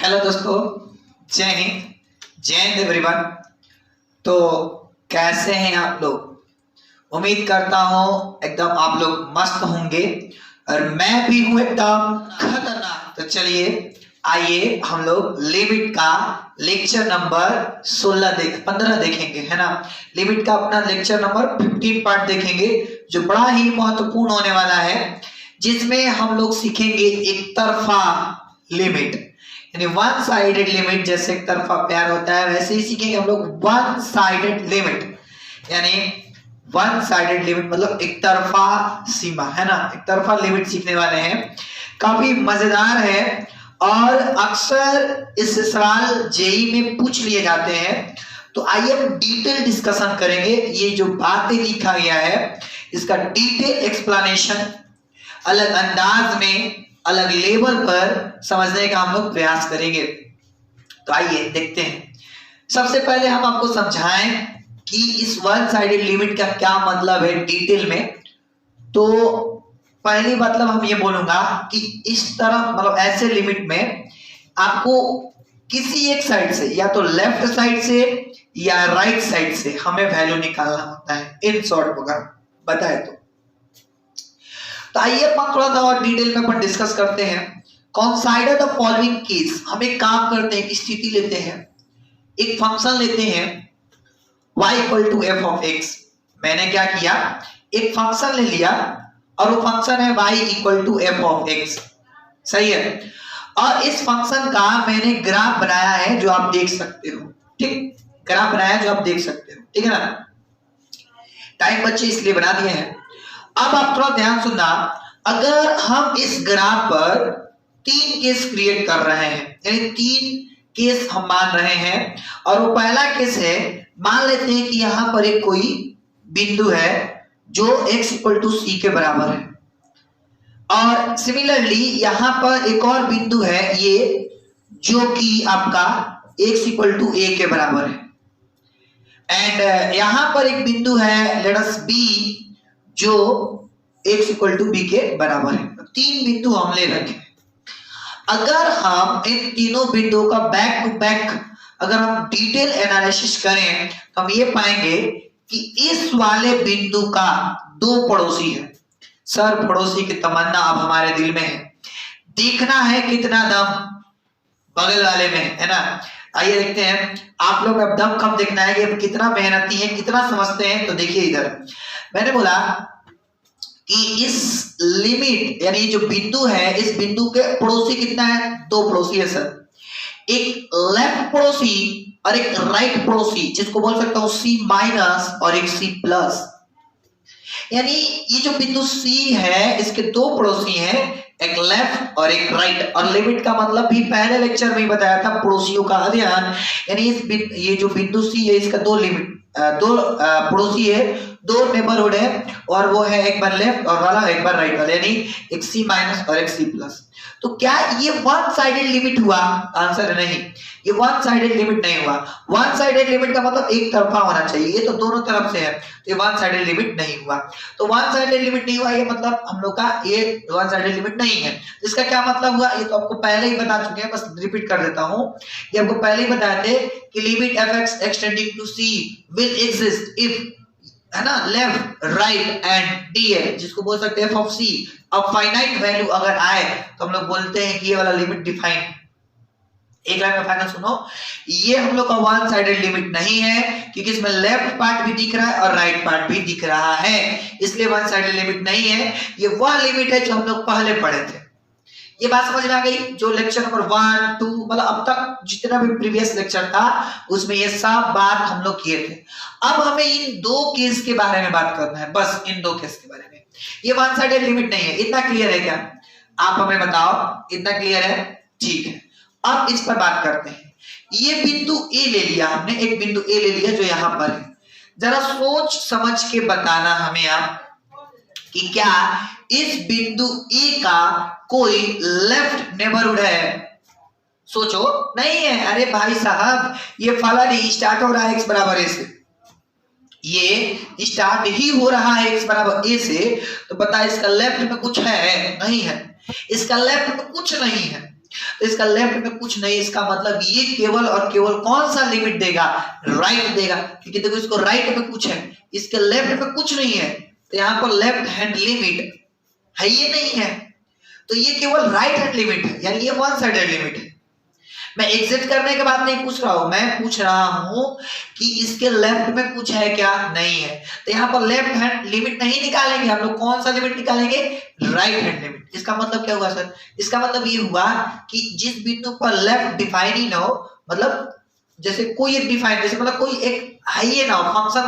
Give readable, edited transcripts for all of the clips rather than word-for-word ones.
Hello दोस्तों, जय हिंद, जय हिंद एवरीवन। तो कैसे हैं आप लोग? उम्मीद करता हूँ एकदम आप लोग मस्त होंगे और मैं भी हूँ एकदम खतरनाक। तो चलिए आइए हम लोग लिमिट का लेक्चर नंबर 15 देखेंगे, है ना। लिमिट का अपना लेक्चर नंबर 15 पार्ट देखेंगे जो बड़ा ही महत्वपूर्ण होने वाला है, जिसमें हम लोग सीखेंगे एक तरफा लिमिट, यानी वन साइडेड लिमिट। जैसे एक तरफा प्यार होता है वैसे ही सीखेंगे हम लोग वन साइडेड लिमिट, यानी वन साइडेड लिमिट मतलब एक तरफा सीमा, है ना। एक तरफा लिमिट सीखने वाले हैं, काफी मजेदार है और अक्सर इस सवाल जेई में पूछ लिए जाते हैं। तो आइए हम डिटेल डिस्कशन करेंगे। ये जो बातें लिखा गया है इसका डिटेल एक्सप्लेनेशन अलग अंदाज में अलग लेवल पर समझने का हम लोग प्रयास करेंगे। तो आइए देखते हैं। सबसे पहले हम आपको समझाएं कि इस वन साइडेड लिमिट का क्या मतलब है डिटेल में। तो पहली मतलब हम ये बोलूंगा कि इस तरह मतलब ऐसे लिमिट में आपको किसी एक साइड से, या तो लेफ्ट साइड से या राइट साइड से हमें वैल्यू निकालना होता है। इन शॉर्ट अगर बताए तो आइए अपन थोड़ा सा और डिटेल में अपन डिस्कस करते हैं। Consider the following case. हम एक काम करते हैं, एक स्थिति लेते हैं, एक फंक्शन लेते हैं y equal to f of x. मैंने क्या किया, एक फंक्शन ले लिया और वो फंक्शन है y equal to f of x, सही है। और इस फंक्शन का मैंने ग्राफ बनाया है जो आप देख सकते हो, ठीक। ग्राफ बनाया है जो आप देख सकते हो, ठीक है ना। टाइम बच्चे इसलिए बना दिए हैं। अब आप थोड़ा ध्यान सुनना, अगर हम इस ग्राफ पर 3 केस क्रिएट कर रहे हैं, यानी 3 केस हम मान रहे हैं, और वो पहला केस है, मान लेते हैं कि यहां पर एक कोई बिंदु है जो x इक्वल टू सी के बराबर है, और सिमिलरली यहां पर एक और बिंदु है ये जो कि आपका x इक्वल टू a के बराबर है, एंड यहां पर एक बिंदु है लेट अस बी जो x इक्वल टू बी के बराबर है। 3 बिंदु हम ले रखे। अगर हम इन तीनों बिंदुओं का बैक टू बैक अगर हम डिटेल एनालिसिस करें तो हम ये पाएंगे कि इस वाले बिंदु का 2 पड़ोसी है। सर पड़ोसी की तमन्ना अब हमारे दिल में है, देखना है कितना दम बगल वाले में, है ना। आइए देखते हैं आप लोग अब दम कम देखना है कि अब कितना मेहनती है, कितना समझते हैं। तो देखिए इधर मैंने बोला कि इस लिमिट यानी जो बिंदु है, इस बिंदु के पड़ोसी कितना है, 2 पड़ोसी है सर। एक लेफ्ट पड़ोसी और एक राइट पड़ोसी, जिसको बोल सकता हूं C माइनस और एक C प्लस। यानी ये जो बिंदु C है इसके 2 पड़ोसी हैं, एक लेफ्ट और एक राइट। और लिमिट का मतलब भी पहले लेक्चर में ही बताया था, पड़ोसियों का अध्ययन। यानी ये जो बिंदु C है इसका 2 पड़ोसी है, 2 नेबरहुड है, और वो है एक बार लेफ्ट और वाला एक बार राइट वाला, यानी एक C माइनस और एक C प्लस। तो क्या ये वन साइडेड लिमिट हुआ? आंसर है नहीं, ये वन साइडेड लिमिट नहीं हुआ। वन साइडेड लिमिट का मतलब एक तरफा होना चाहिए, ये तो दोनों तरफ से है, तो ये वन साइडेड लिमिट नहीं हुआ। तो वन साइडेड लिमिट नहीं हुआ, ये मतलब हम लोग का ये वन साइडेड लिमिट नहीं है। इसका क्या मतलब हुआ, ये तो आपको पहले ही बता चुके हैं, बस रिपीट कर देता हूं। ये आपको पहले ही बताए थे कि limit fx extending to c will exist if, है ना, लेफ्ट राइट एंड डी है, जिसको बोल सकते हैं एफ ऑफ सी। अब फाइनाइट वैल्यू अगर आए तो हम लोग बोलते हैं कि ये वाला लिमिट डिफाइन। एक लाइन में फाइनल सुनो, ये हम लोग का वन साइडेड लिमिट नहीं है, क्योंकि इसमें लेफ्ट पार्ट भी दिख रहा है और राइट पार्ट भी दिख रहा है, इसलिए वन साइडेड लिमिट नहीं है। ये वह लिमिट है जो हम लोग पहले पढ़े थे। ये बात समझ में आ गई? जो लेक्चर नंबर 1, 2 मतलब अब तक जितना भी प्रीवियस लेक्चर था उसमें ये सब बात हम लोग किए थे। अब हमें इन 2 केस के बारे में बात करना है, बस इन 2 केस के बारे में। ये वन साइडेड लिमिट नहीं है, इतना क्लियर है क्या? आप हमें बताओ, इतना क्लियर है? ठीक है, अब इस पर बात करते हैं। ये बिंदु ए ले लिया हमने, एक बिंदु ए ले लिया जो यहां पर है। जरा सोच समझ के बताना हमें आप कि क्या इस बिंदु ए का कोई लेफ्ट नेबरहुड है? सोचो, नहीं है। अरे भाई साहब, ये फला नहीं, स्टार्ट हो रहा है x बराबर a से, ये स्टार्ट ही हो रहा है x बराबर a से। तो बता इसका लेफ्ट में कुछ है? नहीं है, इसका लेफ्ट में कुछ नहीं है। तो इसका लेफ्ट में कुछ नहीं, इसका मतलब ये केवल और केवल कौन सा लिमिट देगा, राइट देगा, क्योंकि देखो इसको राइट में कुछ है, इसके लेफ्ट में कुछ नहीं है, तो यहाँ पर लेफ्ट हैंड लिमिट है ये नहीं है, तो ये केवल राइट हैंड लिमिट है, यानी ये वन साइडेड लिमिट है। मैं एग्जिट करने के बाद नहीं पूछ रहा हूं, मैं पूछ रहा हूं कि इसके लेफ्ट में कुछ है क्या, नहीं है, तो यहाँ पर लेफ्ट हैंड लिमिट नहीं निकालेंगे हम लोग, कौन सा लिमिट निकालेंगे, राइट हैंड लिमिट। इसका मतलब क्या हुआ सर, इसका मतलब ये हुआ कि जिस बिंदु पर लेफ्ट डिफाइन ही ना हो, मतलब जैसे कोई एक डिफाइन, जैसे मतलब कोई एक है ना हो फंक्शन,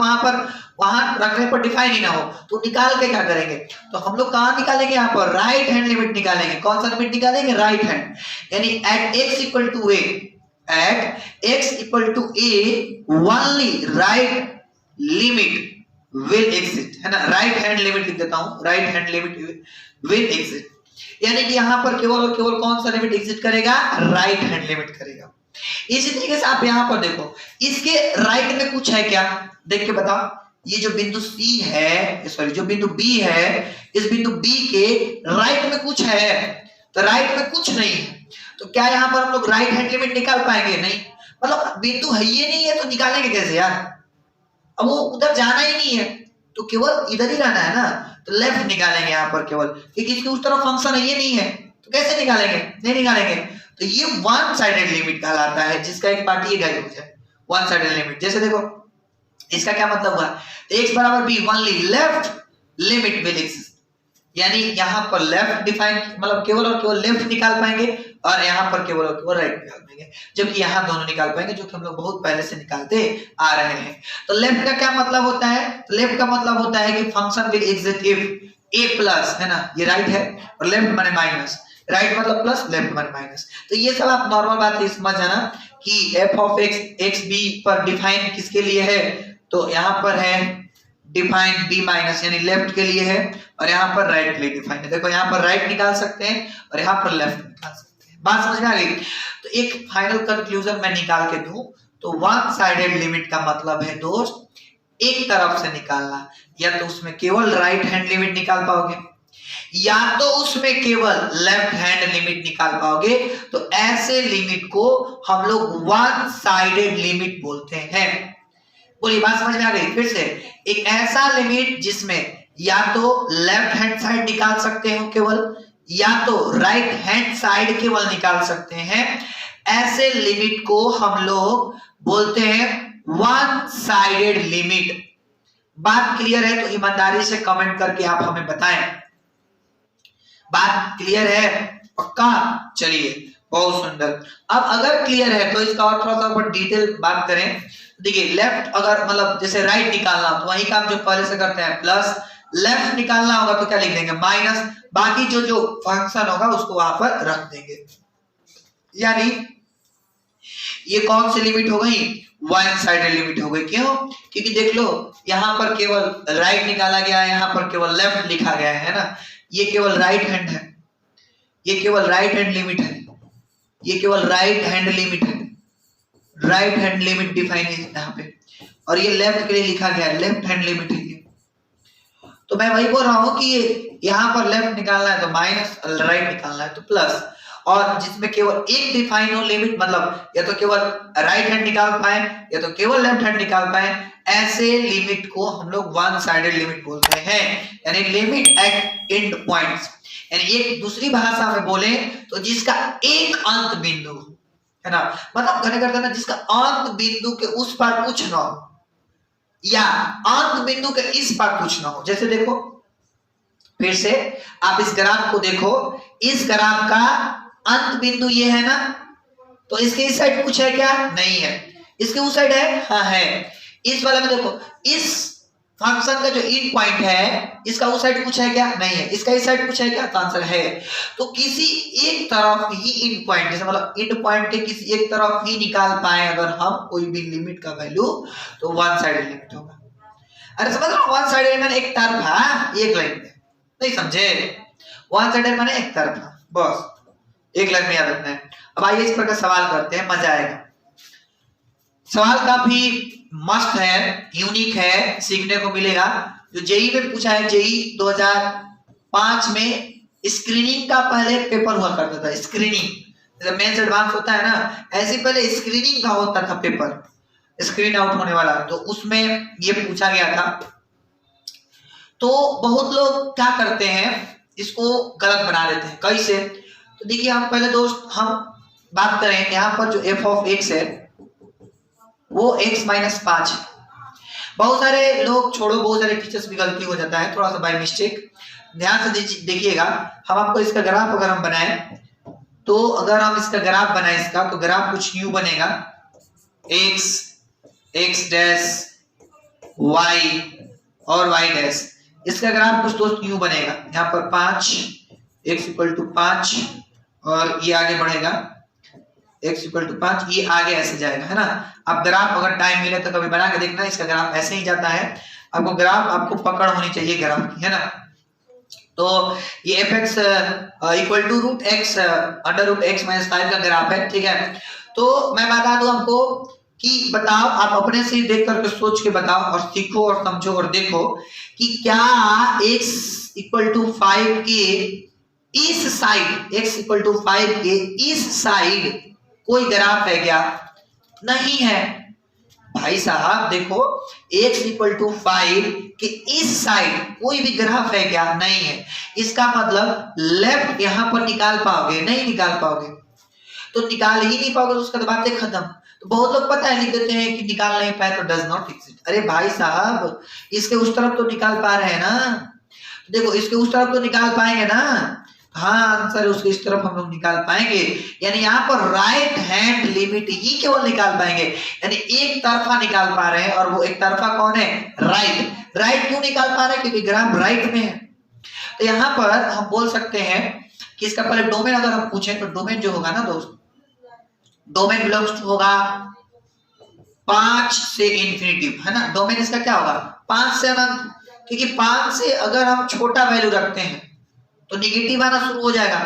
वहां रखने पर डिफाइन ही ना हो, तो निकाल के क्या करेंगे, तो हम लोग कहां निकालेंगे, यहाँ पर राइट हैंड लिमिट निकालेंगे। कौन सा लिमिट निकालेंगे, राइट हैंड, यानी at x equal to a, at x equal to a only right limit will exist, है ना, राइट हैंड लिमिट लिख देता हूं, right hand limit will exist, यानी कि यहाँ पर केवल और केवल कौन सा लिमिट एग्जिस्ट करेगा, राइट हैंड लिमिट करेगा। इसी तरीके से आप यहाँ पर देखो, इसके राइट में कुछ है क्या, देख के बताओ, ये जो बिंदु C है, सॉरी जो बिंदु B है, इस बिंदु B के राइट में कुछ है, तो राइट में कुछ नहीं है, तो क्या यहाँ पर हम लोग राइट हैंड लिमिट निकाल पाएंगे, नहीं, मतलब बिंदु है ये नहीं है तो निकालेंगे कैसे यार, अब वो उधर जाना ही नहीं है, तो केवल इधर ही रहना है ना, तो लेफ्ट निकालेंगे यहाँ पर केवल, क्योंकि इसके उस तरफ फंक्शन है ये नहीं है, तो कैसे निकालेंगे, नहीं निकालेंगे, तो ये वन साइडेड लिमिट कहलाता है, जिसका एक पार्ट ये गायब हो जाए, वन साइडेड लिमिट। जैसे देखो इसका क्या मतलब हुआ, x बराबर b only left limit will exist, यानी यहाँ पर लेफ्ट डिफाइन, मतलब केवल और केवल लेफ्ट निकाल पाएंगे, और यहाँ पर केवल और केवल राइट निकाल पाएंगे, जबकि यहाँ दोनों निकाल पाएंगे, जो कि हम लोग बहुत पहले से निकालते आ रहे हैं। तो लेफ्ट का क्या मतलब होता है, तो लेफ्ट का मतलब होता है कि function will exist if a plus, है ना, ये राइट है, और लेफ्ट माने माइनस, राइट मतलब प्लस, लेफ्ट माने माइनस। तो ये सब आप नॉर्मल बात है समझ जाना कि f ऑफ x b पर डिफाइन किसके लिए है, तो यहाँ पर है डिफाइन b माइनस, यानी लेफ्ट के लिए है, और यहाँ पर राइट के लिए डिफाइन है। देखो यहाँ पर राइट निकाल सकते हैं और यहाँ पर लेफ्ट निकाल सकते हैं, बात समझ में आ गई। तो एक फाइनल कंक्लूजन मैं निकाल के दूं तो वन साइडेड लिमिट का मतलब है दोस्त एक तरफ से निकालना, या तो उसमें केवल राइट हैंड लिमिट निकाल पाओगे, या तो उसमें केवल लेफ्ट हैंड लिमिट निकाल पाओगे, तो ऐसे लिमिट को हम लोग वन साइडेड लिमिट बोलते हैं। बोलिए बात समझ में आ गई, फिर से एक ऐसा लिमिट जिसमें या तो लेफ्ट हैंड साइड निकाल सकते हो केवल, या तो राइट हैंड साइड केवल निकाल सकते हैं, ऐसे लिमिट को हम लोग बोलते हैं वन साइडेड लिमिट। बात क्लियर है तो ईमानदारी से कमेंट करके आप हमें बताएं, बात क्लियर है पक्का, चलिए बहुत सुंदर। अब अगर क्लियर है तो इसका और थोड़ा सा डिटेल बात करें। देखिए लेफ्ट अगर मतलब जैसे राइट निकालना तो वही काम जो पहले से करते हैं, प्लस लेफ्ट निकालना होगा तो क्या लिख देंगे माइनस, बाकी जो फंक्शन होगा उसको वहां पर रख देंगे। यानी ये कौन सी लिमिट हो गई, वन साइडेड लिमिट हो गई। क्यों, क्योंकि देख लो यहाँ पर केवल राइट निकाला गया है, यहाँ पर केवल लेफ्ट लिखा गया है ना, ये केवल राइट हैंड है, ये केवल राइट हैंड लिमिट है, ये केवल राइट हैंड लिमिट है, राइट हैंड लिमिट डिफाइन है यहाँ पे, और ये लेफ्ट के लिए लिखा गया है, लेफ्ट हैंड लिमिट है ये। तो मैं वही बोल रहा हूँ कि यहाँ पर लेफ्ट निकालना है तो माइनस, राइट निकालना है तो प्लस, और जिसमें केवल एक डिफाइन हो लिमिट, मतलब या तो केवल राइट हैंड निकाल पाए या तो केवल लेफ्ट हैंड निकाल पाए, ऐसे लिमिट को हम लोग वन साइडेड लिमिट बोलते हैं, यानी लिमिट एट एंड पॉइंट्स। यानी एक दूसरी भाषा में बोले तो जिसका एक अंत बिंदु है ना, मतलब कहने करते ना जिसका अंत बिंदु के उस पार कुछ ना हो या अंत बिंदु के इस पार कुछ ना हो। जैसे देखो फिर से आप इस ग्राफ को देखो, इस ग्राफ का अंत बिंदु ये है ना, तो इसके इस साइड कुछ है क्या, नहीं है, इसके उस साइड है, हाँ है। इस वाले में देखो इस फंक्शन का जो एंड पॉइंट है इसका उस साइड कुछ है क्या, नहीं है, इसका इस साइड कुछ है क्या, तो आंसर है। तो किसी एक तरफ ही एंड पॉइंट, जैसे मतलब एंड पॉइंट के किसी एक तरफ ही निकाल पाए अगर हम कोई भी लिमिट का वैल्यू, तो वन साइडेड लिमिट होगा। अरे समझ लो वन साइडेड माने एक तरफा, एक लाइन में, नहीं समझे, वन साइडेड माने एक तरफा, बस एक लाइन में याद रखना है। अब आइए इस पर का सवाल करते हैं, मजा आएगा। सवाल काफी मस्त है, यूनिक है, सीखने को मिलेगा। जो जेई में पूछा है, जेई 2005 में स्क्रीनिंग का पहले पेपर हुआ करता था, स्क्रीनिंग जैसे मेंस एडवांस होता है ना, ऐसे पहले स्क्रीनिंग का होता था पेपर, स्क्रीन आउट होने वाला, तो उसमें ये पूछा गया था। तो बहुत लोग क्या करते हैं, इसको गलत बना देते हैं। कैसे? तो देखिए हम पहले दोस्त हम बात करें, यहाँ पर जो एफ ऑफ एक्स है वो x माइनस 5 है। बहुत सारे लोग छोड़ो, बहुत सारे टीचर्स भी गलती हो जाता है थोड़ा सा बाय मिस्टेक। ध्यान से देखिएगा, हम आपको इसका ग्राफ अगर हम बनाए, तो अगर हम इसका ग्राफ बनाए इसका, तो ग्राफ कुछ यूं बनेगा, x x डैश y और y डैश। इसका ग्राफ कुछ दोस्त यूं बनेगा, यहाँ पर 5 x इक्वल टू 5 और ये आगे बढ़ेगा x इक्वल टू 5, ये आगे ऐसे जाएगा, है ना। अब ग्राफ अगर टाइम मिले तो कभी बना के देखना, इसका ग्राफ ऐसे ही जाता है। आपको ग्राफ आपको पकड़ होनी चाहिए ग्राफ की, है ना। तो ये f x equal to root x under root x minus 5 का ग्राफ है, ठीक है। तो मैं बता दूं आपको कि बताओ, आप अपने से देख करके सोच के बताओ और सीखो और समझो और देखो कि क्या x इक्वल टू 5 के इस साइड, x इक्वल टू 5 के इस साइड कोई ग्राफ है क्या? नहीं है भाई साहब। देखो x इक्वल टू 5 के इस साइड कोई भी ग्राफ है क्या? नहीं है। इसका मतलब लेफ्ट यहां पर निकाल पाओगे? नहीं निकाल पाओगे। तो निकाल ही नहीं पाओगे तो उसका तो बातें खत्म। तो बहुत लोग पता है लिख देते हैं कि निकाल नहीं पाए तो डज नॉट एग्जिस्ट। अरे भाई साहब, इसके उस तरफ तो निकाल पा रहे हैं ना। देखो इसके उस तरफ तो निकाल पाएंगे ना। हाँ आंसर उसके इस तरफ हम लोग निकाल पाएंगे, यानी यहाँ पर राइट हैंड लिमिट ही केवल निकाल पाएंगे, यानी एक तरफा निकाल पा रहे हैं। और वो एक तरफा कौन है? राइट। राइट क्यों निकाल पा रहे हैं? क्योंकि ग्राफ राइट में है। तो यहाँ पर हम बोल सकते हैं कि इसका पहले डोमेन अगर हम पूछें तो डोमेन जो होगा ना दोस्त, डोमेन बिलोंग्स टू होगा 5 से इंफिनिटी, है ना। डोमेन इसका क्या होगा? 5 से अनंत, क्योंकि 5 से अगर हम छोटा वैल्यू रखते हैं तो निगेटिव आना शुरू हो जाएगा।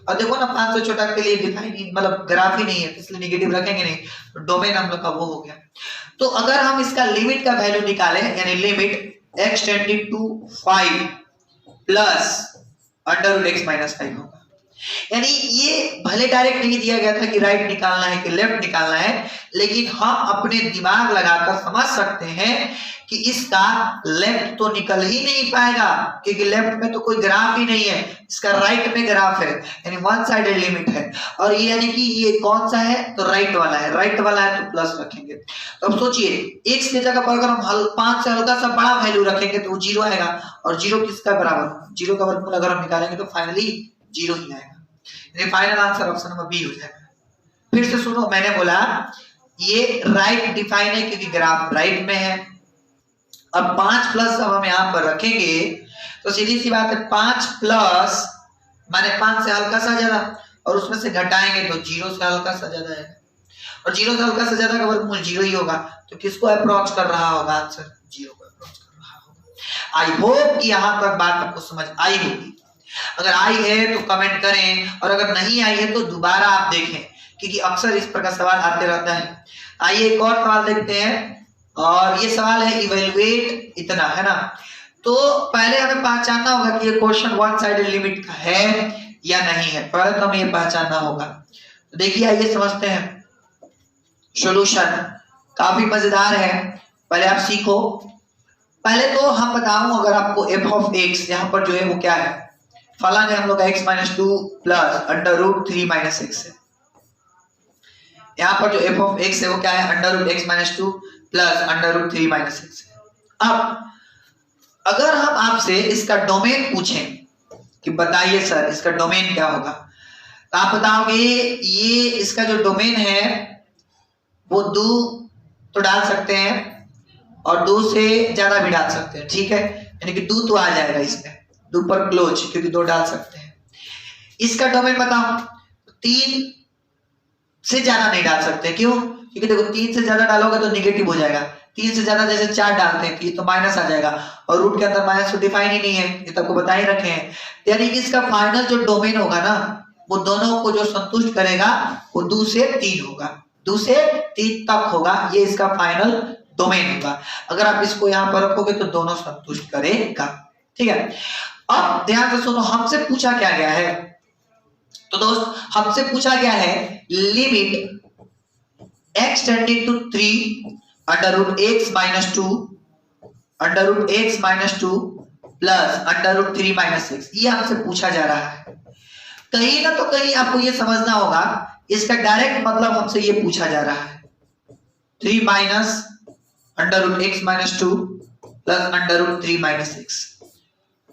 और देखो ना 5 से छोटा के लिए डिफाइन मतलब ग्राफ ही नहीं है, इसलिए निगेटिव रखेंगे नहीं, तो डोमेन हम लोग का वो हो गया। तो अगर हम इसका लिमिट का वैल्यू निकालें, यानी limit x tending to 5 plus under root x minus 5 होगा। यानी ये भले डायरेक्ट नहीं दिया गया था कि राइट निकालना है कि लेफ्ट निकालना है, लेकिन हम अपने दिमाग लगाकर समझ सकते हैं कि इसका लेफ्ट तो निकल ही नहीं पाएगा, क्योंकि लेफ्ट में तो कोई ग्राफ ही नहीं है। इसका राइट में ग्राफ है, यानी वन साइडेड लिमिट है। और ये यानी कि ये कौन सा है? तो राइट वाला है। राइट वाला है तो प्लस रखेंगे। तो अब सोचिए x की जगह पर अगर हम 5 से हल्का सा बड़ा वैल्यू रखेंगे तो वो 0 आएगा, और 0 किसका बराबर? 0 का वर्गमूल अगर हम निकालेंगे तो फाइनली 0 ही आएगा। Final answer option number B हो जाएगा। फिर से सुनो, मैंने बोला ये राइट डिफाइन है क्योंकि ग्राफ राइट में है। अब 5 प्लस अब हम यहाँ पर रखेंगे तो सीधी सी बात है 5 प्लस माने 5 से हल्का सा ज्यादा, और उसमें से घटाएंगे तो 0 से हल्का सा ज्यादा है, और 0 से हल्का सा ज्यादा का वर्गमूल 0 ही होगा। तो किसको अप्रोच कर रहा होगा? आंसर 0 को अप्रोच कर रहा होगा। आई होप कि यहाँ तक बात आपको समझ आई होगी। अगर आई है तो कमेंट करें, और अगर नहीं आई है तो दोबारा आप देखें, क्योंकि अक्सर इस प्रकार सवाल आते रहता है। आइए एक और सवाल देखते हैं, और ये सवाल है इवेलुएट इतना, है ना। तो पहले हमें पहचानना होगा कि ये क्वेश्चन वन साइडेड लिमिट का है या नहीं है। पहले तो हमें ये पहचानना होगा। तो देखिए आइए समझते हैं सॉल्यूशन। काफी मजेदार है, पहले आप सीखो। पहले तो हम बताऊं, अगर आपको एफ ऑफ एक्स यहाँ पर जो है वो क्या है? फलन है हम लोग x minus 2 plus under root 3 minus x है। यहाँ पर जो एफ ऑफ एक्स है वो क्या है? Under root x minus 2 plus under root 3 minus x है। अब अगर हम आपसे इसका डोमेन पूछें कि बताइए सर इसका डोमेन क्या होगा, तो आप बताओगे ये इसका जो डोमेन है वो 2 तो डाल सकते हैं और 2 से ज्यादा भी डाल सकते हैं, ठीक है। यानी कि 2 तो आ जाएगा इसमें, 2 पर क्लोज, क्योंकि 2 डाल सकते हैं। इसका डोमेन बताओ, 3 से ज्यादा नहीं डाल सकते। क्यों? क्योंकि देखो 3 से ज्यादा डालोगे तो निगेटिव हो जाएगा। 3 से ज्यादा जैसे 4 डालते हैं तो ये तो माइनस आ जाएगा, और रूट के अंदर माइनस तो डिफाइन ही नहीं है, ये तो आपको बता ही रखे हैं। यानी कि इसका फाइनल जो डोमेन होगा ना, वो दोनों को जो संतुष्ट करेगा वो 2 से 3 होगा, 2 से 3 तक होगा। ये इसका फाइनल डोमेन होगा। अगर आप इसको यहाँ पर रखोगे तो दोनों संतुष्ट करेगा, ठीक है। अब ध्यान से सुनो, हमसे पूछा क्या गया है? तो दोस्त हमसे पूछा गया है limit x tending to 3 under root x minus 2 plus under root 3 minus 6, ये हमसे पूछा जा रहा है। कहीं ना तो कहीं आपको ये समझना होगा, इसका डायरेक्ट मतलब हमसे ये पूछा जा रहा है 3 minus under root x minus 2 plus under root 3 minus 6।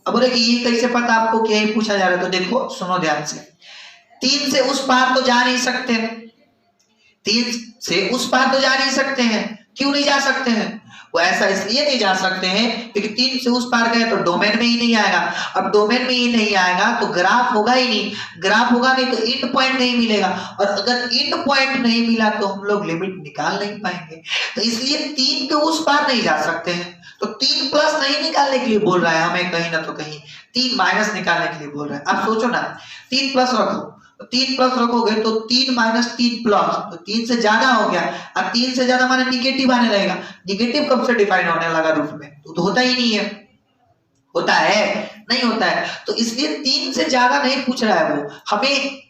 अब बोले कि ये कैसे पता आपको क्या ही पूछा जा रहा है, तो देखो सुनो ध्यान से, 3 से उस पार तो जा नहीं सकते हैं, 3 से उस पार तो जा नहीं सकते हैं। क्यों नहीं जा सकते हैं? वो ऐसा इसलिए नहीं जा सकते हैं क्योंकि 3 से उस पार गए तो डोमेन में ही नहीं आएगा। अब डोमेन में ही नहीं आएगा तो ग्राफ होगा ही नहीं, ग्राफ होगा नहीं तो एंड पॉइंट नहीं मिलेगा, और अगर एंड पॉइंट नहीं मिला तो हम लोग लिमिट निकाल नहीं पाएंगे। तो इसलिए 3 के उस पार नहीं जा सकते हैं। तो 3 प्लस नहीं निकालने के लिए बोल रहा है हमें, कहीं ना तो कहीं 3 माइनस निकालने के लिए बोल रहा है। अब सोचो ना, 3 प्लस रखो, 3 प्लस रखोगे तो 3 माइनस 3 प्लस, तो 3 से ज्यादा हो गया। अब 3 से ज्यादा माने निगेटिव आने लगेगा। निगेटिव कब से डिफाइन होने लगा रूट में? तो होता ही नहीं है। होता है? नहीं होता है। तो इसलिए 3 से ज्यादा नहीं पूछ रहा है, वो हमें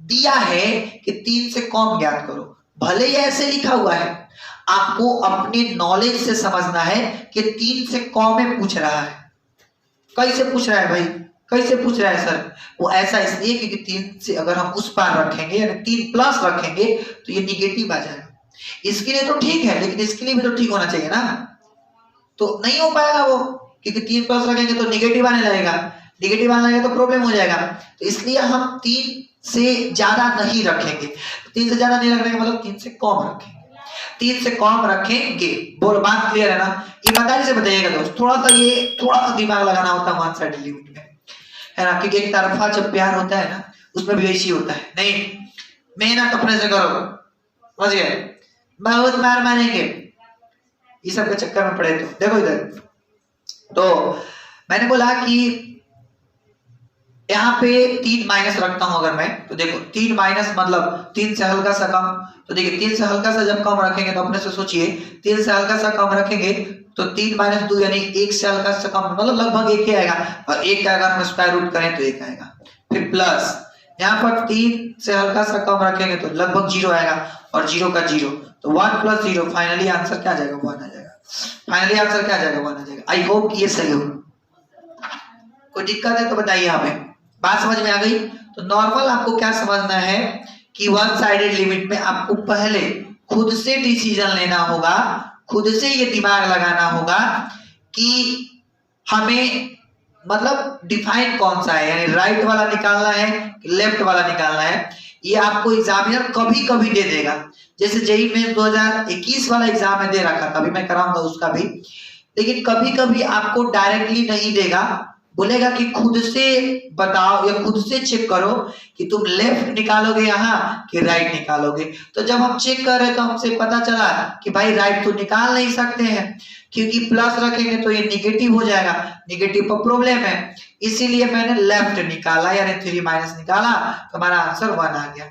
दिया है कि 3 से कम ज्ञात करो। भले ही ऐसे लिखा हुआ है, आपको अपने नॉलेज से समझना है कि 3 से कम में पूछ रहा है। कैसे पूछ रहा है भाई? कैसे पूछ रहा है सर? वो ऐसा इसलिए क्योंकि 3 से अगर हम उस पार रखेंगे यानी 3 प्लस रखेंगे तो ये निगेटिव आ जाएगा। इसके लिए तो ठीक है, लेकिन इसके लिए भी तो ठीक होना चाहिए ना। तो नहीं हो पाएगा वो, क्योंकि 3 प्लस रखेंगे तो निगेटिव आने लगेगा, निगेटिव आने लगेगा तो प्रॉब्लम हो जाएगा। तो इसलिए हम 3 से ज्यादा नहीं रखेंगे। 3 से ज्यादा नहीं रखेंगे मतलब 3 से कम रखेंगे, 3 से कम रखेंगे। बोल, बात क्लियर है ना? ईमानदारी से बताइएगा दोस्त, थोड़ा सा दिमाग लगाना होता है वन साइड लिमिट में, है ना? क्योंकि एक तरफा जब प्यार होता है ना, उसमें भी वैसी होता है। नहीं, मेहनत अपने से करो, समझ गए? बहुत मार मारेंगे ये सब के चक्कर में पड़े। तो देखो इधर, तो मैंने बोला कि यहाँ पे 3 माइनस रखता हूं अगर मैं, तो देखो 3 माइनस मतलब 3 से हल्का सा कम। तो देखिए 3 से हल्का सा जब कम रखेंगे तो अपने से सोचिए, 3 से हल्का सा कम रखेंगे तो 3 माइनस 2 यानी 1 से हल्का सा कम, मतलब लगभग 1 ही आएगा। और 1 का अगर हम स्क्वायर रूट करें तो 1 आएगा। फिर प्लस यहाँ पर 3 से हल्का सा कम रखेंगे तो लगभग 0 आएगा, और 0 का 0, तो 1 प्लस 0, फाइनली आंसर क्या आ जाएगा? 1 आ जाएगा। फाइनली आंसर क्या आ जाएगा? 1 आ जाएगा। आई होप ये सही हो। कोई दिक्कत है तो बताइए हमें। बात समझ में आ गई? तो नॉर्मल आपको क्या समझना है कि वन साइडेड लिमिट में आपको पहले खुद से डिसीजन लेना होगा, खुद से ये दिमाग लगाना होगा कि हमें मतलब डिफाइन कौन सा है, यानी राइट वाला निकालना है कि लेफ्ट वाला निकालना है। ये आपको एग्जामिनर कभी कभी दे देगा। जैसे जेईई में 2021 वाला एग्जाम में दे रखा था, अभी मैं कराऊंगा उसका भी। लेकिन कभी कभी आपको डायरेक्टली नहीं देगा, बोलेगा कि खुद से बताओ या खुद से चेक करो कि तुम लेफ्ट निकालोगे यहाँ कि राइट निकालोगे। तो जब हम चेक कर रहे तो हमसे पता चला कि भाई राइट तो निकाल नहीं सकते हैं, क्योंकि प्लस रखेंगे तो ये निगेटिव हो जाएगा, निगेटिव पर प्रॉब्लम है। इसीलिए मैंने लेफ्ट निकाला यानी 3 माइनस निकाला, तो हमारा आंसर 1 आ गया।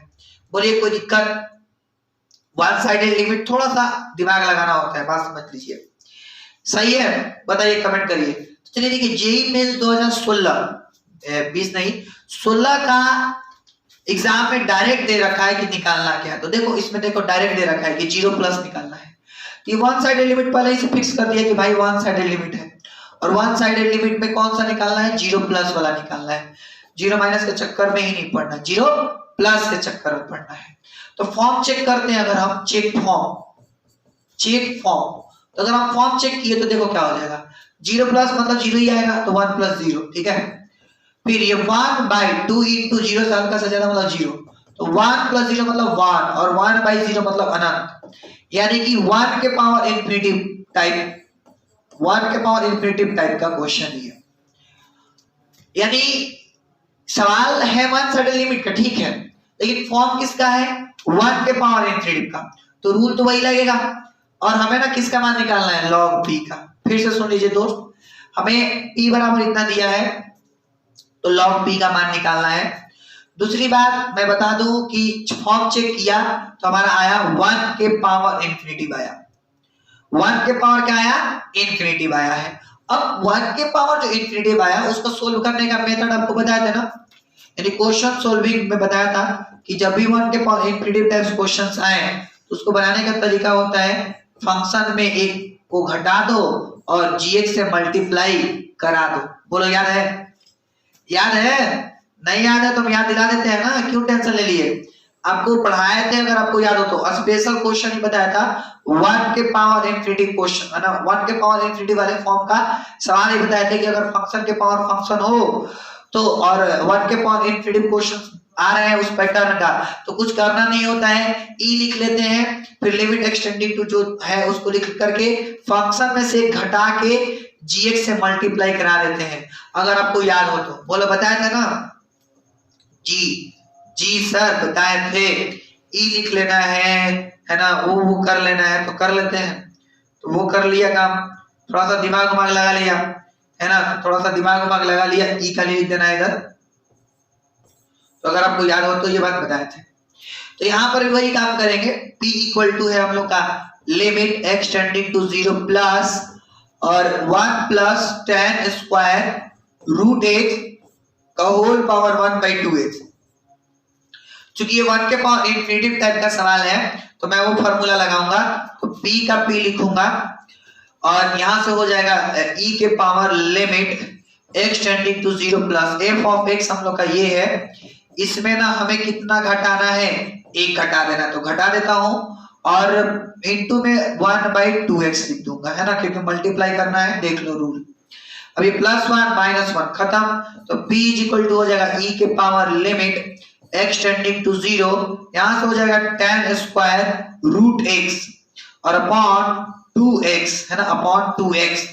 बोलिए कोई दिक्कत? वन साइडेड लिमिट थोड़ा सा दिमाग लगाना होता है, बात समझ लीजिए। सही है? बताइए, कमेंट करिए। चलिए देखिए, जेईई मेंस 2016 20 नहीं 16 का एग्जाम में डायरेक्ट दे रखा है कि निकालना क्या है। तो देखो इसमें देखो डायरेक्ट दे रखा है कि 0 प्लस निकालना है। तो ये वन साइडेड लिमिट पहले ही से फिक्स कर दिया कि भाई वन साइडेड लिमिट है, और वन साइडेड लिमिट में कौन सा निकालना है? 0 प्लस वाला निकालना है। 0 माइनस के चक्कर में ही नहीं पढ़ना, 0 प्लस के चक्कर में पढ़ना है। तो फॉर्म चेक करते हैं, अगर हम चेक फॉर्म, तो अगर हम फॉर्म चेक किए तो देखो क्या हो जाएगा, 0 प्लस मतलब 0 ही आएगा, तो 1 प्लस 0, ठीक है। फिर ये 1/2 इंटू 0 से हल्का सा ज्यादा मतलब 0, तो 1 प्लस 0 मतलब 1, और 1/0 मतलब अनंत, यानी कि 1 के पावर इंफिनिटिव टाइप का क्वेश्चन ही है। यानी सवाल है वन साइडेड लिमिट का, ठीक है, लेकिन फॉर्म किसका है? 1 के पावर इंफिनिटिव का। तो रूल तो वही लगेगा, और हमें ना किसका मान निकालना है? log p का। फिर से सुन लीजिए दोस्त, हमें p बराबर इतना दिया है तो log p का मान निकालना है। दूसरी बात मैं बता दूं कि फॉर्म चेक किया तो हमारा आया 1 के पावर इंफिनिटिव आया। 1 के पावर क्या आया? इंफिनिटिव आया है। अब 1 के पावर जो इंफिनिटिव आया उसको सोल्व करने का मेथड आपको बताया था ना, यानी क्वेश्चन सोल्विंग में बताया था कि जब भी 1 के पावर इंफिनिटी टाइप्स क्वेश्चंस आए तो उसको बनाने का तरीका होता है फंक्शन में एक को घटा दो और gx से मल्टीप्लाई करा दो। बोलो याद है? याद है? नहीं याद है तो हम याद दिला देते हैं ना, क्यों टेंशन ले लिए? आपको पढ़ाए थे, अगर आपको याद हो तो स्पेशल क्वेश्चन ही बताया था 1 के पावर इंफिनिटी क्वेश्चन है ना, 1 के पावर इंफिनिटी वाले फॉर्म का सवाल ही बताया था कि अगर फंक्शन के पावर फंक्शन हो तो और 1 के पावर इंफिनिटी क्वेश्चन आ रहे हैं उस पैटर्न का, तो कुछ करना नहीं होता है, ई लिख लेते हैं, फिर लिमिट एक्सटेंडिंग टू जो है उसको लिख करके फंक्शन में से घटा के gx से मल्टीप्लाई करा देते हैं, अगर आपको याद हो तो। बोलो बताया था ना? जी सर बताए थे। ई लिख लेना है ना, वो कर लेना है तो कर लेते हैं, तो वो कर लिया काम, थोड़ा सा दिमाग लगा लिया है ना, थोड़ा सा दिमाग लगा लिया, ई खाली लिख देना है इधर। तो अगर आपको याद हो तो ये बात बताए थे। तो यहाँ पर वही काम करेंगे, p इक्वल टू है हम लोग का limit x tending to 0 plus और 1 plus tan square root x का होल पावर 1/2x। चूंकि ये 1 के पावर इंफिनिटी टाइप का सवाल है तो मैं वो फॉर्मूला लगाऊंगा, तो p का p लिखूंगा और यहां से हो जाएगा e के power limit x tending to 0 plus f of x हम लोग का ये है, इसमें ना हमें कितना घटाना है, 1 घटा देना, तो घटा देता हूं और इनटू में 1/2x लिख दूंगा है ना, क्योंकि मल्टीप्लाई करना है, देख लो रूल। अभी +1 -1 खत्म, तो p इक्वल टू हो जाएगा e के power limit x tending to 0, यहां से हो जाएगा tan स्क्वायर रूट x और अपॉन 2x है ना, अपॉन 2x।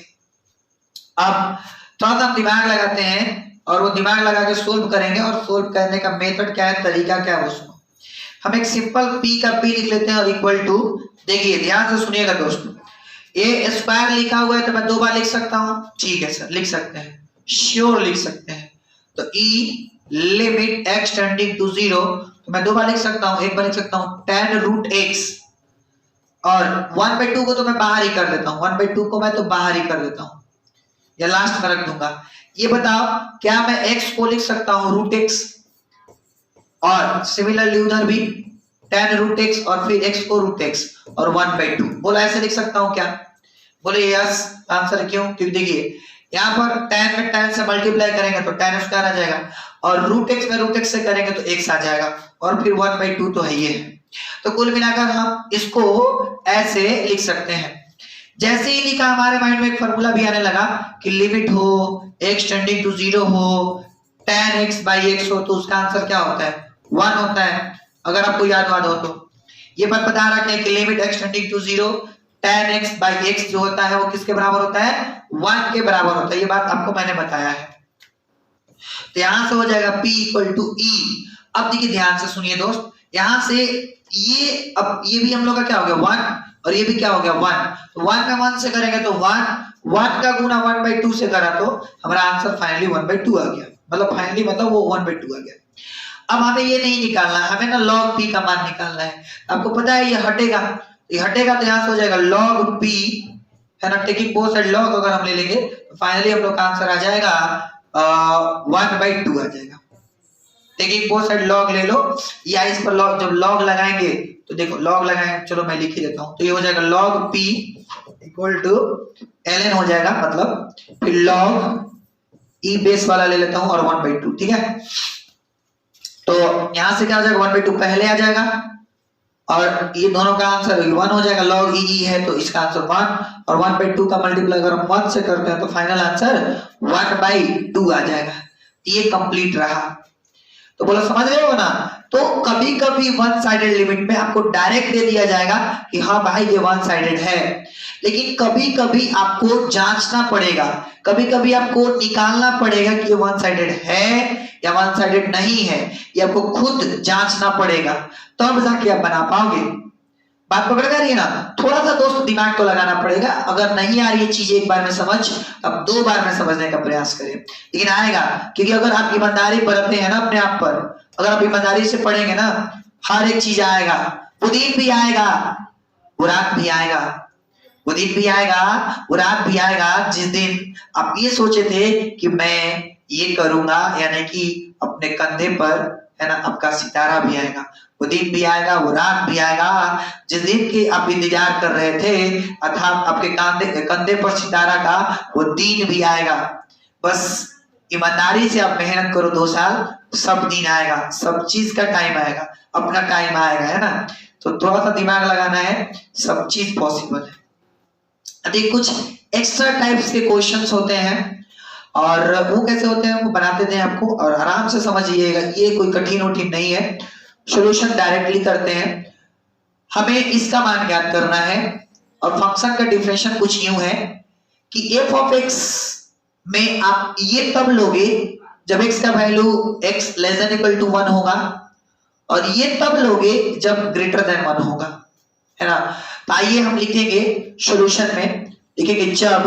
अब थोड़ा सा दिमाग लगाते हैं और वो दिमाग लगा के सोल्व करेंगे, और सोल्व करने का मेथड क्या है, तरीका क्या है वो सुनो। हम एक सिंपल p का p लिख लेते हैं और इक्वल टू, देखिए ध्यान से सुनिएगा दोस्तों, a स्क्वायर लिखा हुआ है तो मैं 2 बार लिख सकता हूं, ठीक है सर लिख सकते हैं, श्योर लिख सकते हैं। तो e limit x tending to 0, तो मैं 2 बार लिख सकता हूं, एक बार लिख सकता हूं tan रूट x और 1/2 को तो मैं बाहर ही कर देता हूं, 1/2 को मैं तो बाहर ही कर देता हूं या लास्ट में रख दूंगा। ये बताओ क्या मैं x को लिख सकता हूं रूट x और सिमिलरली उधर भी tan रूट x और फिर x को रूट x और 1/2, बोला ऐसे लिख सकता हूं क्या? बोले यस, आंसर क्यों? क्योंकि देखिए यहाँ पर tan में tan से मल्टीप्लाई करेंगे तो tan स्क्वायर आ जाएगा और रूट x में रूट x से करेंगे तो x आ जाएगा और फिर 1/2 तो है ये है। तो कुल मिलाकर हम इसको ऐसे लिख सकते हैं। जैसे ही लिखा हमारे माइंड में एक फॉर्मूला भी आने लगा कि लिमिट हो x टेंडिंग टू 0 हो tan x/x हो, तो उसका आंसर क्या होता है? 1 होता है। अगर आपको याद हो तो ये बात बता रखते हैं कि limit x tending to 0 tan x/x जो होता है वो किसके बराबर होता है? 1 के बराबर होता है। ये बात आपको मैंने बताया है। तो यहां से हो जाएगा p इक्वल टू e। अब देखिए ध्यान से सुनिए दोस्त, यहां से ये, अब ये भी हम लोग का क्या हो गया 1 और ये भी क्या हो गया 1, तो 1 में 1 से करेंगे तो 1 का गुना 1/2 से करा तो हमारा आंसर फाइनली 1/2 आ गया, मतलब फाइनली मतलब वो 1/2 आ गया। अब हमें ये नहीं निकालना, हमें ना log p का मान निकालना है। आपको पता है ये हटेगा तो यहां से हो जाएगा log p है ना, टेकिंग बोथ साइड log अगर हम ले लेंगे तो फाइनली हम लोग का आंसर आ जाएगा 1/2 आ जाएगा। टेकिंग बोथ साइड log ले लो या इस पर log, जब log लगाएंगे तो देखो log लगाएंगे, चलो मैं लिख ही देता हूं, तो ये हो जाएगा log p equal to ln हो जाएगा, मतलब फिर log e बेस वाला ले लेता हूं और 1/2, ठीक है। तो यहां से क्या हो जाएगा 1/2 पहले आ जाएगा और ये दोनों का आंसर 1 हो जाएगा, log e है तो इसका आंसर 1 और 1/2 का मल्टीप्लाई अगर हम 1 से करते हैं तो फाइनल आंसर 1/2 आ जाएगा। ये कंप्लीट रहा। तो बोलो समझ रहे हो ना? तो कभी कभी वन साइडेड लिमिट में आपको डायरेक्ट दे दिया जाएगा कि हाँ भाई ये वन साइडेड है, लेकिन कभी कभी आपको जांचना पड़ेगा, कभी कभी आपको निकालना पड़ेगा कि ये वन साइडेड है या वन साइडेड नहीं है, ये आपको खुद जांचना पड़ेगा, तब जाके आप बना पाओगे। बात पकड़ कर रही है ना? थोड़ा सा दोस्त दिमाग तो लगाना पड़ेगा, अगर नहीं आ रही है चीज एक बार में समझ, अब 2 बार में समझने का प्रयास करें, लेकिन आएगा। क्योंकि अगर आप ईमानदारी बरतते हैं ना अपने आप पर, अगर आप ईमानदारी से पढ़ेंगे ना, हर एक चीज आएगा। वो दिन भी आएगा, वो रात भी आएगा, वो दिन भी आएगा, वो रात भी आएगा जिस दिन आप ये सोचे थे कि मैं ये करूंगा, यानी कि अपने कंधे पर, है ना, आपका सितारा भी आएगा। वो दिन भी आएगा, वो रात भी आएगा जिस दिन की आप इंतजार कर रहे थे, अर्थात आपके कंधे पर सितारा का वो दिन भी आएगा। बस ईमानदारी से आप मेहनत करो 2 साल, सब दिन आएगा, सब चीज का टाइम आएगा, अपना टाइम आएगा, है ना। तो थोड़ा सा दिमाग लगाना है, सब चीज पॉसिबल है। अभी कुछ एक्स्ट्रा टाइप्स के क्वेश्चंस होते हैं और वो कैसे होते हैं वो बनाते थे आपको, और आराम से समझिएगा, ये कोई कठिन उठिन नहीं है, सॉल्यूशन डायरेक्टली करते हैं। हमें इसका मान ज्ञात करना है और फंक्शन का डिफरेंशियल कुछ यूं है कि f ऑफ x में आप ये तब लोगे जब x का value x less than equal to 1 होगा, और ये तब लोगे जब ग्रेटर देन 1 होगा, है ना। तो आइए हम लिखेंगे सॉल्यूशन में, लिखेंगे जब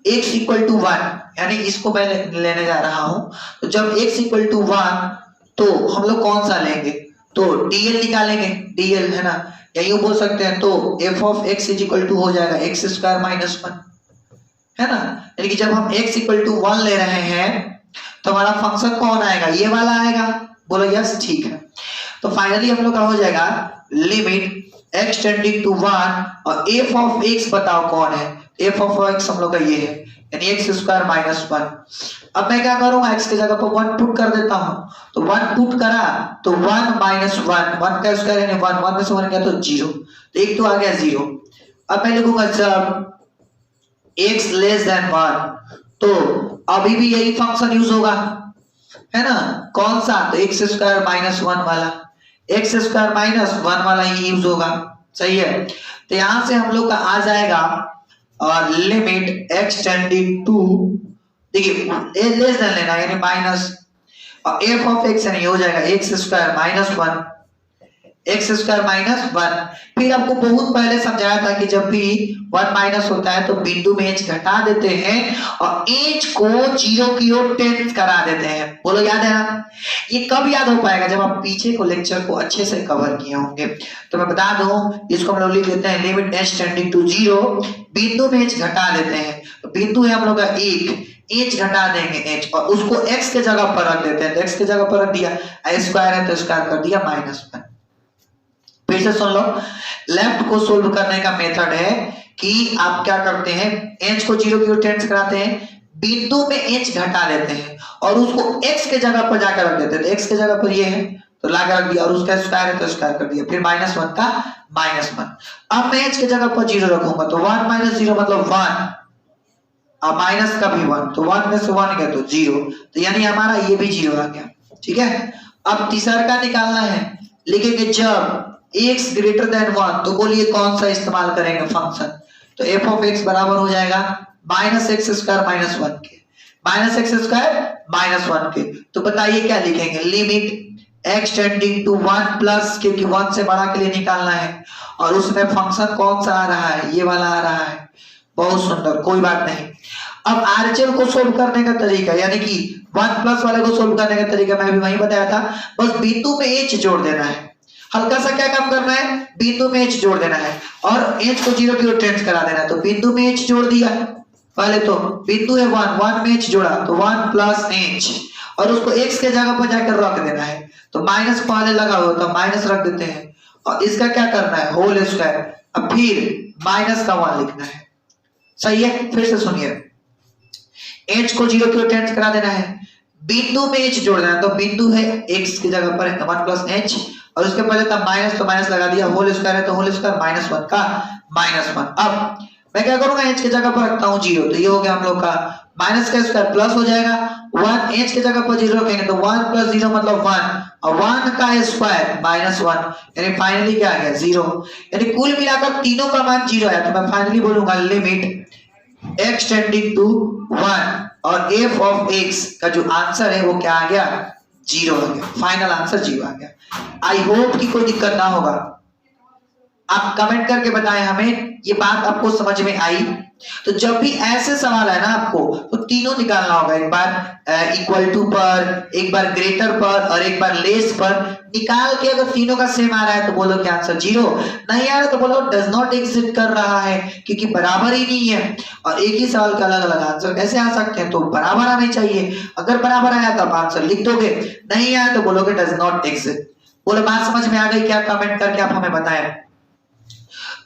x इक्वल टू 1, यानी इसको मैं लेने जा रहा हूं, तो जब x इक्वल टू 1 तो हम लोग कौन सा लेंगे, तो dl निकालेंगे, dl, है ना, या यूं बोल सकते हैं तो f of x is equal to हो जाएगा x स्क्वायर माइनस 1, है ना। यानी कि जब हम x इक्वल टू 1 ले रहे हैं तो हमारा फंक्शन कौन आएगा, ये वाला आएगा, बोलो यस, ठीक है। तो फाइनली हम लोग का हो जाएगा लिमिट x टेंडिंग टू 1 और f ऑफ x बताओ कौन है, f ऑफ x हम लोग का ये है, यानी x स्क्वायर माइनस 1। अब मैं क्या करूंगा, x की जगह पर 1 पुट कर देता हूं, तो 1 पुट करा तो 1 माइनस 1, 1 का स्क्वायर यानी 1, 1 में से 1 गया तो 0, तो एक तो आ गया 0। अब मैं लिखूंगा जब x लेस देन 1, तो अभी भी यही फंक्शन यूज होगा, है ना, कौन सा, तो x स्क्वायर माइनस 1 वाला, x स्क्वायर माइनस 1 वाला ही यूज होगा, सही है। तो यहां से हम लोग का आ जाएगा और लिमिट x टेंडिंग टू, देखिए लेस देन लेना यानी माइनस, और f ऑफ x यानी हो जाएगा x square minus 1, x square minus 1। फिर आपको बहुत पहले समझाया था कि जब भी 1 माइनस होता है तो बिंदु में h घटा देते हैं और h को 0 की ओर टेंस करा देते हैं, बोलो याद है ना। ये कब याद हो पाएगा, जब आप पीछे को लेक्चर को अच्छे से कवर किए होंगे। तो मैं बता दूं, इसको हम लोग लिख देते हैं लिमिट h टेंडिंग टू 0, बिंदु में h घटा देते हैं, तो बिंदु है हम लोग का 1, h घटा देंगे h और उसको x के जगह पर रख देते हैं, तो x के जगह पर रख दिया, स्क्वायर है तो स्क्वायर कर दिया माइनस 1। फिर से सुन लो, लेफ्ट को सोल्व करने का मेथड है कि आप क्या करते हैं, h को 0 की ओर टेंस कराते हैं, बिंदु में h घटा लेते हैं और उसको x के जगह पर जाकर रख देते हैं, तो x के जगह पर ये है तो लाकर रख दिया, और उसका स्क्वायर है तो स्क्वायर कर दिया, फिर माइनस 1 का माइनस 1। अब मैं h के जगह पर 0 रखूंगा तो 1 माइनस 0 मतलब 1, अब माइनस का भी 1, तो 1 में से 1 गया तो 0, तो यानी हमारा ये भी 0 आ गया, ठीक है। अब तीसरा का निकालना है, लिखेंगे जब x ग्रेटर देन 1, तो बोलिए कौन सा इस्तेमाल करेंगे फंक्शन, तो f ऑफ x बराबर हो जाएगा माइनस एक्स स्क्वायर माइनस 1 के, माइनस एक्स स्क्वायर माइनस 1 के। तो बताइए क्या लिखेंगे, limit x tending to 1 plus, क्योंकि 1 से बड़ा के लिए निकालना है, और उसमें फंक्शन कौन सा आ रहा है, ये वाला आ रहा है, बहुत सुंदर, कोई बात नहीं। अब आरएचएल को सोल्व करने का तरीका, यानी कि 1 प्लस वाले को सोल्व करने का तरीका मैं भी वही बताया था, बस बिंदु में h जोड़ देना है, हल्का सा क्या काम करना है, बिंदु में h जोड़ देना है और h को 0 की ओर टेंस करा देना है, तो बिंदु में h जोड़ दिया, पहले तो बिंदु है 1 में h जोड़ा तो 1 प्लस h, और उसको x के जगह पर जाकर रख देना है, तो माइनस पहले लगा हुआ तो माइनस रख देते हैं, और इसका क्या करना है होल स्क्वायर, अब फिर माइनस का 1 लिखना है, सही है। फिर से सुनिए, h को 0 की ओर टेंस करा देना है, बिंदु में h जोड़ देना, तो बिंदु है x की जगह पर 1 प्लस h, और उसके पहले था माइनस तो माइनस लगा दिया, होल स्क्वायर है तो होल स्क्वायर माइनस 1 का माइनस 1। अब मैं क्या करूंगा, h की जगह पर रखता हूं 0, तो ये हो गया हम लोग का माइनस का स्क्वायर प्लस हो जाएगा 1, h की जगह पर 0 रखेंगे तो 1 प्लस 0 मतलब 1, और 1 का स्क्वायर माइनस 1, यानी फाइनली क्या आ गया 0, यानी कुल मिलाकर तीनों का मान 0 आया। तो मैं फाइनली बोलूंगा लिमिट x टेंडिंग टू 1 और f ऑफ x का जो आंसर है वो क्या आ गया, 0 आ गया, फाइनल आंसर 0 आ गया। आई होप कि कोई दिक्कत ना होगा। आप कमेंट करके बताएं हमें ये बात आपको समझ में आई। तो जब भी ऐसे सवाल है ना आपको तो तीनों निकालना होगा, एक बार इक्वल टू पर, एक बार ग्रेटर पर और एक बार लेस पर। निकाल के अगर तीनों का सेम आ रहा है तो बोलो कि आंसर 0, नहीं आ रहा तो बोलो डज नॉट एग्जिस्ट कर रहा है, क्योंकि बराबर ही नहीं है। और एक ही सवाल का अलग अलग आंसर कैसे आ सकते हैं, तो बराबर आने चाहिए। अगर बराबर आया तो आप आंसर लिख दोगे, नहीं आया तो बोलोगे डज नॉट एग्जिस्ट। बोलो बात समझ में आ गई क्या? कमेंट करके आप हमें बताएं।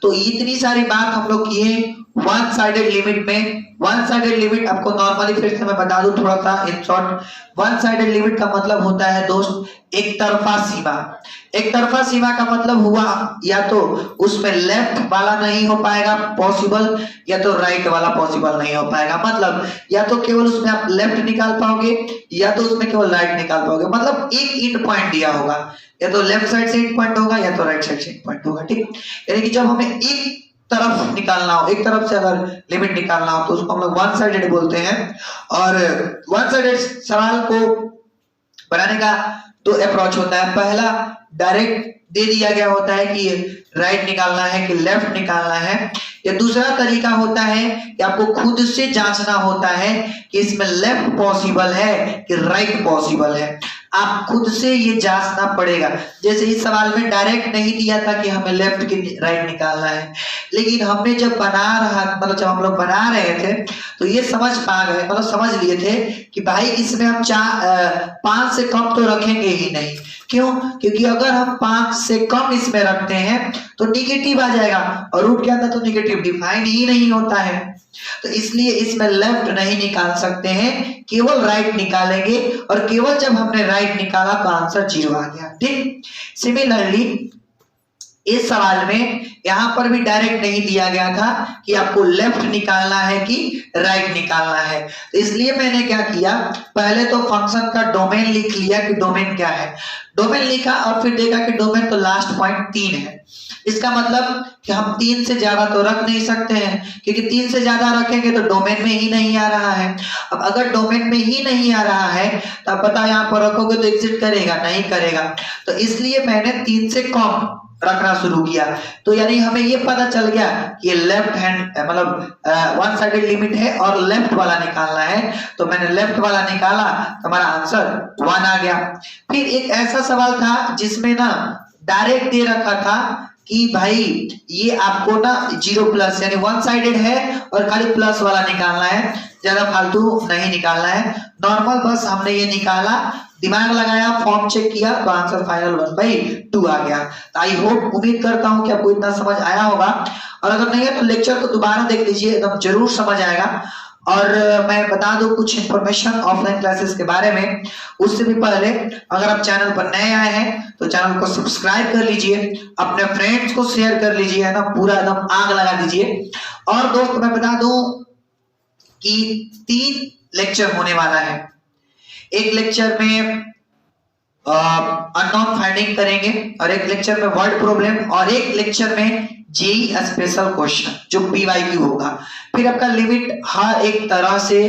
तो इतनी सारी बात हम लोग किए वन साइडेड लिमिट में। वन साइडेड लिमिट आपको नॉर्मली फिर से मैं बता दूं थोड़ा सा in short. One sided limit का मतलब होता है दोस्त एक तरफा सीमा। एक तरफा सीमा का मतलब हुआ या तो उसमें लेफ्ट वाला नहीं हो पाएगा पॉसिबल, या तो राइट वाला पॉसिबल नहीं हो पाएगा। मतलब या तो केवल उसमें आप लेफ्ट निकाल पाओगे या तो उसमें केवल राइट निकाल पाओगे। मतलब एक एंड पॉइंट दिया होगा, या तो लेफ्ट साइड से एंड पॉइंट होगा या तो राइट साइड से एंड पॉइंट होगा। ठीक, यानी कि जब हमें एक तरफ निकालना हो, एक तरफ से अगर लिमिट निकालना हो तो उसको हम लोग वन साइडेड बोलते हैं। और वन साइडेड सवाल को बनाने का दो अप्रोच होता है। पहला डायरेक्ट दे दिया गया होता है कि राइट निकालना है कि लेफ्ट निकालना है, या दूसरा तरीका होता है कि आपको खुद से जांचना होता है कि इसमें लेफ्ट पॉसिबल है कि राइट पॉसिबल है। आप खुद से ये जांचना पड़ेगा। जैसे इस सवाल में डायरेक्ट नहीं दिया था कि हमें लेफ्ट की राइट निकालना है, लेकिन हमने जब मतलब जब हम लोग बना रहे थे तो ये समझ पा गए, मतलब समझ लिए थे कि भाई इसमें हम 5 से कम तो रखेंगे ही नहीं। क्यों? क्योंकि अगर हम 5 से कम इसमें रखते हैं तो निगेटिव आ जाएगा, और रूट के अंदर तो निगेटिव डिफाइन ही नहीं होता है। तो इसलिए इसमें लेफ्ट नहीं निकाल सकते हैं, केवल राइट निकालेंगे। और केवल जब हमने राइट निकाला तो आंसर 0 आ गया। ठीक, सिमिलरली इस सवाल में यहां पर भी डायरेक्ट नहीं दिया गया था कि आपको लेफ्ट निकालना है कि राइट निकालना है। तो इसलिए मैंने क्या किया, पहले तो फंक्शन का डोमेन लिख लिया कि डोमेन क्या है। डोमेन लिखा और फिर देखा कि डोमेन तो लास्ट पॉइंट 3 है। इसका मतलब कि हम 3 से ज्यादा तो रख नहीं सकते हैं, क्योंकि 3 से ज्यादा रखेंगे तो डोमेन में ही नहीं आ रहा है। अब अगर डोमेन में ही नहीं आ रहा है तो आप पता यहाँ पर रखोगे तो एग्जिट करेगा? नहीं करेगा। तो इसलिए मैंने 3 से कम रखना शुरू किया। तो यानी हमें ये पता चल गया कि ये लेफ्ट हैंड मतलब वन साइडेड लिमिट है और लेफ्ट वाला निकालना है। तो मैंने लेफ्ट वाला निकाला तो हमारा आंसर 1 आ गया। फिर एक ऐसा सवाल था जिसमें ना डायरेक्ट दे रखा था कि भाई ये आपको ना 0 प्लस यानी वन साइडेड है और खाली प्लस वाला निकालना है, ज्यादा फालतू नहीं निकालना है। नॉर्मल बस हमने ये निकाला, दिमाग लगाया, फॉर्म चेक किया तो आंसर फाइनल 1/2 आ गया। तो आई होप, उम्मीद करता हूं कि आपको इतना समझ आया होगा। और अगर नहीं है तो लेक्चर को दोबारा देख लीजिए, एकदम जरूर समझ आएगा। और मैं बता दूं कुछ इंफॉर्मेशन ऑफलाइन क्लासेस के बारे में। उससे भी पहले अगर आप चैनल पर नए आए हैं तो चैनल को सब्सक्राइब कर लीजिए, अपने फ्रेंड्स को शेयर कर लीजिए, है ना, पूरा एकदम आग लगा दीजिए। और दोस्त मैं बता दूं कि 3 लेक्चर होने वाला है। एक लेक्चर में अननोन फाइंडिंग करेंगे, और एक लेक्चर में वर्ड प्रॉब्लम, और एक लेक्चर में जेईई स्पेशल क्वेश्चन जो पीवाईक्यू होगा। फिर आपका लिमिट हर एक तरह से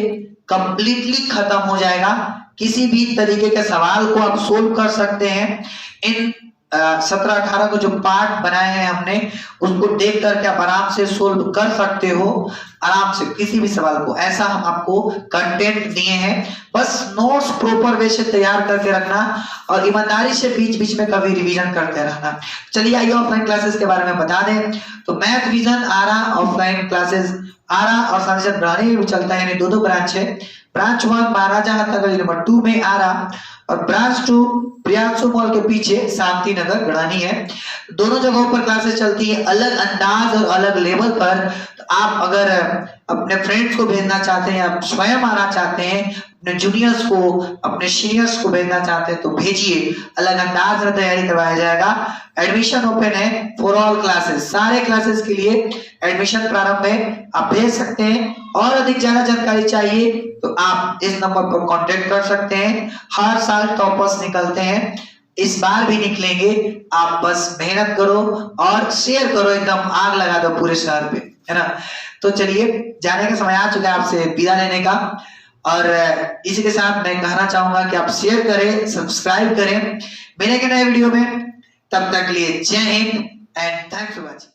कंप्लीटली खत्म हो जाएगा। किसी भी तरीके के सवाल को आप सोल्व कर सकते हैं। इन 17-18 को जो पार्ट बनाए हैं हमने उसको देख करके आप आराम से सोल्व कर सकते हो, आराम से किसी भी सवाल को। ऐसा हम आपको कंटेंट दिए हैं, बस नोट्स प्रॉपर वे से तैयार करके रखना और ईमानदारी से बीच बीच में कभी रिवीजन करते रहना। चलिए आइए ऑफलाइन क्लासेस के बारे में बता दें। तो मैथ विजन आरा ऑफलाइन क्लासेस आरा और साथ ही साथ बढ़ाने में भी चलता है, यानी 2 ब्रांच है। ब्रांच 1 महाराजा हत्यागंज नंबर 2 में आरा, और ब्रांच 2 प्रियांशु मॉल के पीछे शांति नगर गढ़ानी है। दोनों जगहों पर क्लासेस चलती है अलग अंदाज और अलग लेवल पर। तो आप अगर अपने फ्रेंड्स को भेजना चाहते हैं, आप स्वयं आना चाहते हैं, अपने जूनियर्स को, अपने सीनियर्स को भेजना चाहते हैं तो भेजिए, अलग अंदाज में तैयारी करवाया जाएगा। एडमिशन ओपन है फॉर ऑल क्लासेस, सारे क्लासेस के लिए एडमिशन प्रारंभ है, आप भेज सकते हैं। और अधिक ज्यादा जानकारी चाहिए तो आप इस नंबर पर कांटेक्ट कर सकते हैं। हर साल टॉपर्स निकलते हैं, इस बार भी निकलेंगे। आप बस मेहनत करो और शेयर करो, एकदम आग लगा दो पूरे शहर पे, है ना। तो चलिए जाने का समय आ चुका है आपसे विदा लेने का। और इसी के साथ मैं कहना चाहूंगा कि आप शेयर करें, सब्सक्राइब करें मेरे के नए वीडियो में। तब तक के लिए जय Hind, and thanks for watching.